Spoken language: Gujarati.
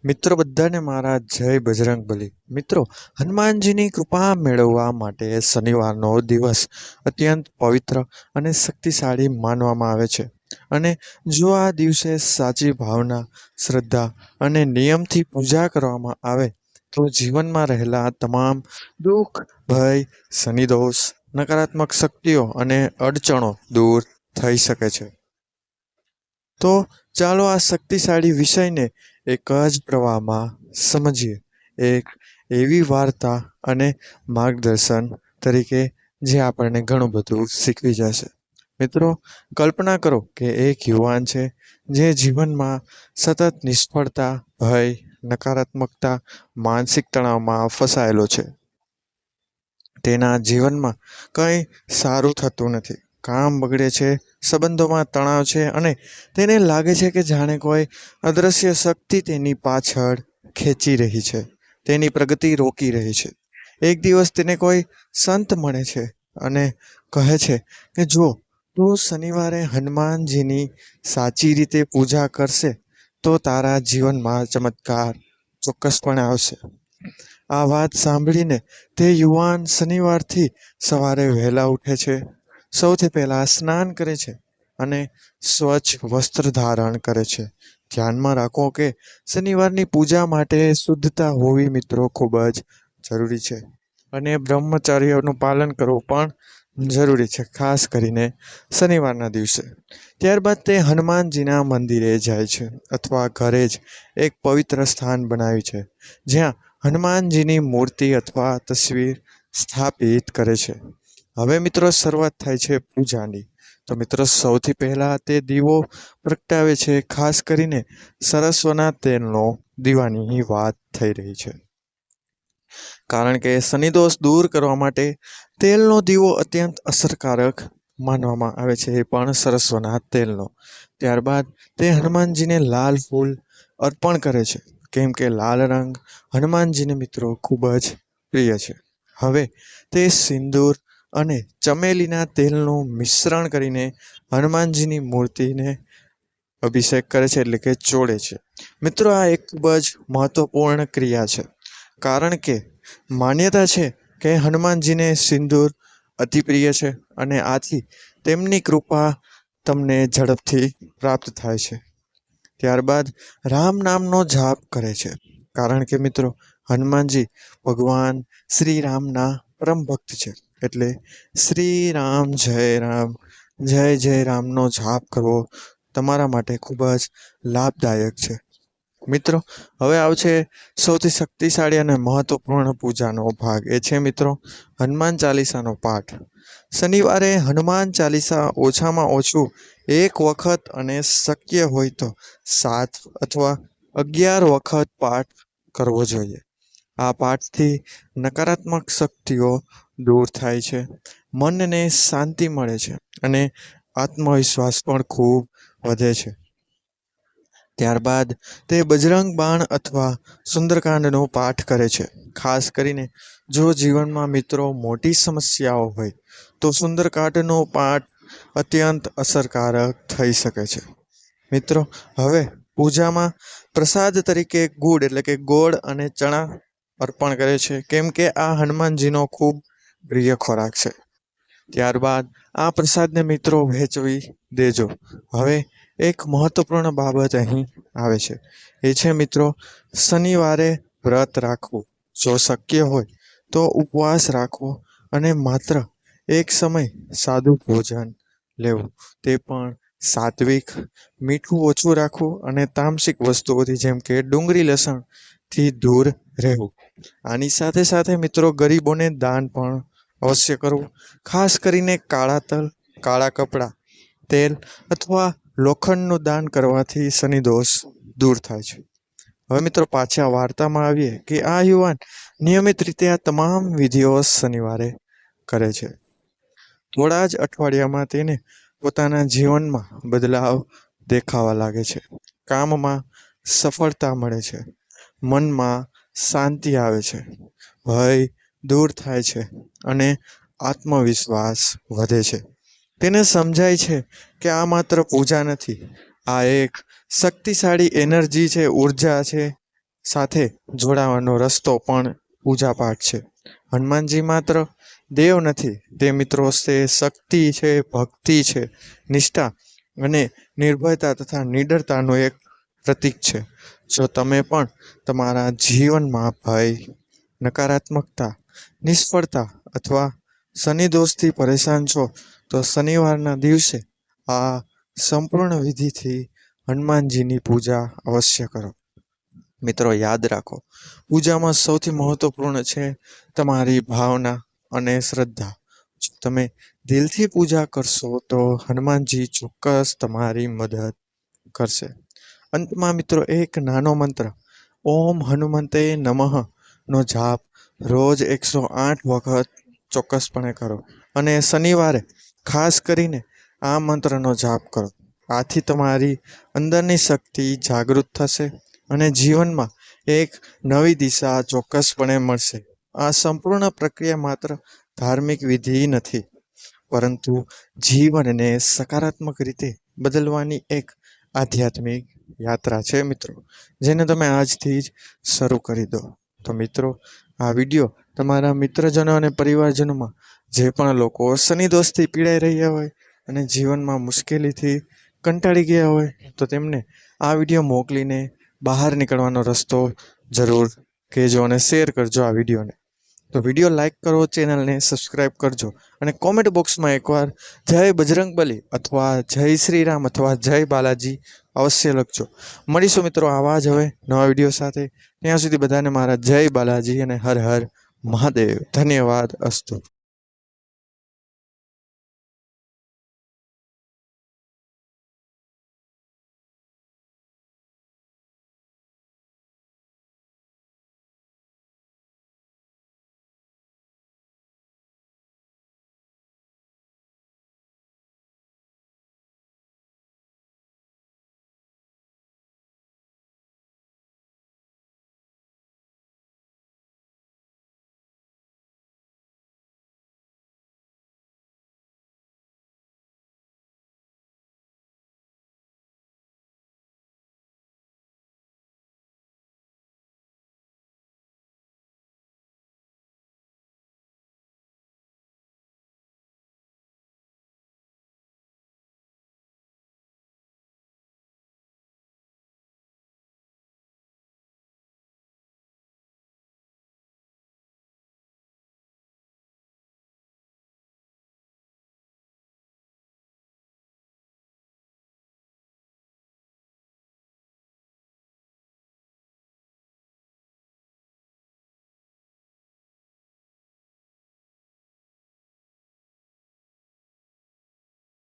મિત્રો બધાને મારા જય બજરંગબલી। મિત્રો, હનુમાનજીની કૃપા મેળવવા માટે શનિવારનો દિવસ અત્યંત પવિત્ર અને શક્તિશાળી માનવામાં આવે છે। અને જો આ દિવસે સાચી ભાવના, શ્રદ્ધા અને નિયમથી પૂજા કરવામાં આવે તો જીવનમાં રહેલા તમામ દુઃખ, ભય, શનિદોષ, નકારાત્મક શક્તિઓ અને અડચણો દૂર થઈ શકે છે। તો ચાલો આ શક્તિશાળી વિષયને એક જ પ્રવાહમાં સમજીએ, એક એવી વાર્તા અને માર્ગદર્શન તરીકે જે આપણને ઘણું બધું શીખવી જશે। મિત્રો, કલ્પના કરો કે એક યુવાન છે જે જીવનમાં સતત નિષ્ફળતા, ભય, નકારાત્મકતા, માનસિક તણાવમાં ફસાયેલો છે। તેના જીવનમાં કંઈ સારું થતું નથી, કામ બગડે છે, સંબંધોમાં તણાવ છે અને તેને લાગે છે કે જાણે કોઈ અદૃશ્ય શક્તિ તેની પાછળ ખેંચી રહી છે, તેની પ્રગતિ રોકી રહી છે। એક દિવસ તેને કોઈ સંત મળે છે અને કહે છે કે જો તું શનિવારે હનુમાનજીની સાચી રીતે પૂજા કરશે તો તારા જીવનમાં ચમત્કાર ચોક્કસપણે આવશે। આ વાત સાંભળીને તે યુવાન શનિવારથી સવારે વહેલા ઉઠે છે, સૌથી પહેલા સ્નાન કરે છે અને સ્વચ્છ વસ્ત્ર ધારણ કરે છે। ધ્યાનમાં રાખો કે શનિવારની પૂજા માટે શુદ્ધતા હોવી મિત્રો ખૂબ જ જરૂરી છે અને બ્રહ્મચર્યનું પાલન કરવું પણ જરૂરી છે, ખાસ કરીને શનિવારના દિવસે। ત્યારબાદ તે હનુમાનજીના મંદિરે જાય છે અથવા ઘરે જ એક પવિત્ર સ્થાન બનાવ્યું છે જ્યાં હનુમાનજીની મૂર્તિ અથવા તસવીર સ્થાપિત કરે છે। હવે મિત્રો શરૂઆત થાય છે પૂજાની। તો મિત્રો સૌથી પહેલા તે દીવો પ્રગટાવે છે, ખાસ કરીને સરસવના તેલનો દીવાની વાત થઈ રહી છે, કારણ કે શનિદોષ દૂર કરવા માટે તેલનો દીવો અત્યંત અસરકારક માનવામાં આવે છે, એ પણ સરસવના તેલનો। ત્યારબાદ તે હનુમાનજીને લાલ ફૂલ અર્પણ કરે છે, કેમ કે લાલ રંગ હનુમાનજીને મિત્રો ખૂબ જ પ્રિય છે। હવે તે સિંદૂર અને ચમેલીના તેલનું મિશ્રણ કરીને હનુમાનજીની મૂર્તિને અભિષેક કરે છે, એટલે કે ચોળે છે। મિત્રો આ એક ખૂબ જ મહત્વપૂર્ણ ક્રિયા છે, કારણ કે માન્યતા છે કે હનુમાનજીને સિંદૂર અતિ પ્રિય છે અને આથી તેમની કૃપા તમને ઝડપથી પ્રાપ્ત થાય છે। ત્યારબાદ રામ નામનો જાપ કરે છે, કારણ કે મિત્રો હનુમાનજી ભગવાન શ્રી રામના પરમ ભક્ત છે, એટલે શ્રી રામ જય જય રામનો જાપ કરવો તમારા માટે ખૂબ જ લાભદાયક છે। મિત્રો હવે આવશે સૌથી શક્તિશાળી અને મહત્વપૂર્ણ પૂજાનો ભાગ, એ છે મિત્રો હનુમાન ચાલીસાનો પાઠ। શનિવારે હનુમાન ચાલીસા ઓછામાં ઓછું એક વખત અને શક્ય હોય તો 7 અથવા 11 વખત પાઠ કરવો જોઈએ। આ પાઠથી નકારાત્મક શક્તિઓ દૂર થાય છે, મનને શાંતિ મળે છે અને આત્મવિશ્વાસ પણ ખૂબ વધે છે। ત્યારબાદ તે બજરંગ બાણ અથવા સુંદરકાંડનો પાઠ કરે છે, ખાસ કરીને જો જીવનમાં મિત્રો મોટી સમસ્યાઓ હોય તો સુંદરકાંડનો પાઠ અત્યંત અસરકારક થઈ શકે છે। મિત્રો હવે પૂજામાં પ્રસાદ તરીકે ગુડ એટલે કે ગોળ અને ચણા અર્પણ કરે છે, કેમ કે આ હનુમાનજીનો ખૂબ પ્રિય ખોરાક છે। ત્યારબાદ આ પ્રસાદને મિત્રો વહેંચવી દેજો। હવે એક મહત્વપૂર્ણ બાબત અહીં આવે છે, એ છે મિત્રો શનિવારે વ્રત રાખવું, જો શક્ય હોય તો ઉપવાસ રાખવો અને માત્ર એક સમય સાદું ભોજન લેવું, તે પણ સાત્વિક, મીઠું ઓછું રાખવું અને તામસિક વસ્તુઓથી જેમ કે ડુંગળી લસણથી દૂર રહેવું। આની સાથે સાથે મિત્રો ગરીબોને દાન પણ અવશ્ય કરવું, ખાસ કરીને કાળા તલ, કાળા કપડાં, તેલ અથવા લોખંડનું દાન કરવાથી શનિદોષ દૂર થાય છે। હવે મિત્રો પાછા વાર્તામાં આવીએ કે આ યુવાન નિયમિત રીતે આ તમામ વિધિઓ શનિવારે કરે છે। થોડા જ અઠવાડિયામાં તેને પોતાના જીવનમાં બદલાવ દેખાવા લાગે છે, કામમાં સફળતા મળે છે, મનમાં શાંતિ આવે છે, ભય દૂર થાય છે અને આત્મવિશ્વાસ વધે છે। તેને સમજાય છે કે આ માત્ર પૂજા નથી, આ એક શક્તિશાળી એનર્જી છે, ઉર્જા છે સાથે જોડાવાનો રસ્તો પણ પૂજાપાઠ છે. હનુમાનજી માત્ર દેવ નથી, તે મિત્રો તે શક્તિ છે, ભક્તિ છે, નિષ્ઠા અને નિર્ભયતા તથા નિડરતાનું એક પ્રતીક છે. જો તમે પણ તમારા જીવનમાં ભય, નકારાત્મકતા, નિષ્ફળતા અથવા શનિ દોષથી પરેશાન છો, તો શનિવારના દિવસે આ સંપૂર્ણ વિધિથી હનુમાનજીની પૂજા અવશ્ય કરો. મિત્રો, યાદ રાખો, પૂજામાં સૌથી મહત્વપૂર્ણ છે તમારી ભાવના અને શ્રદ્ધા. જો તમે દિલથી પૂજા કરશો તો હનુમાનજી ચોક્કસ તમારી મદદ કરશે. અંતમાં મિત્રો, એક નાનો મંત્ર ઓમ હનુમંતે નમઃ નો જાપ રોજ 108 વખત ચોક્કસપણે કરો અને શનિવારે ખાસ કરીને આ મંત્રનો જાપ કરો. આથી તમારી અંદરની શક્તિ જાગૃત થશે અને જીવનમાં એક નવી દિશા ચોક્કસપણે મળશે. આ સંપૂર્ણ પ્રક્રિયા માત્ર ધાર્મિક વિધિ નથી, પરંતુ જીવનને સકારાત્મક રીતે બદલવાની એક આધ્યાત્મિક યાત્રા છે મિત્રો, જેને તમે આજથી જ શરૂ કરી દો. તો મિત્રો, આ વિડીયો તમારા મિત્રજનો અને પરિવારજનોમાં જે પણ લોકો શનિ દોષથી પીડાઈ રહ્યા હોય અને જીવનમાં મુશ્કેલીથી કંટાળી ગયા હોય, તો તેમને આ વિડીયો મોકલીને બહાર નીકળવાનો રસ્તો જરૂર કહેજો અને શેર કરજો આ વિડીયોને. તો વિડીયો લાઈક કરો, ચેનલને સબસ્ક્રાઈબ કરજો અને કોમેન્ટ બોક્સમાં એકવાર જય બજરંગબલી અથવા જય શ્રી રામ અથવા જય બાલાજી અવશ્ય લખજો. મળીશું મિત્રો આવા જ હવે નવા વિડીયો સાથે. ત્યાં સુધી બધાને મારા જય બાલાજી અને હર હર મહાદેવ. ધન્યવાદ. અસ્તુ.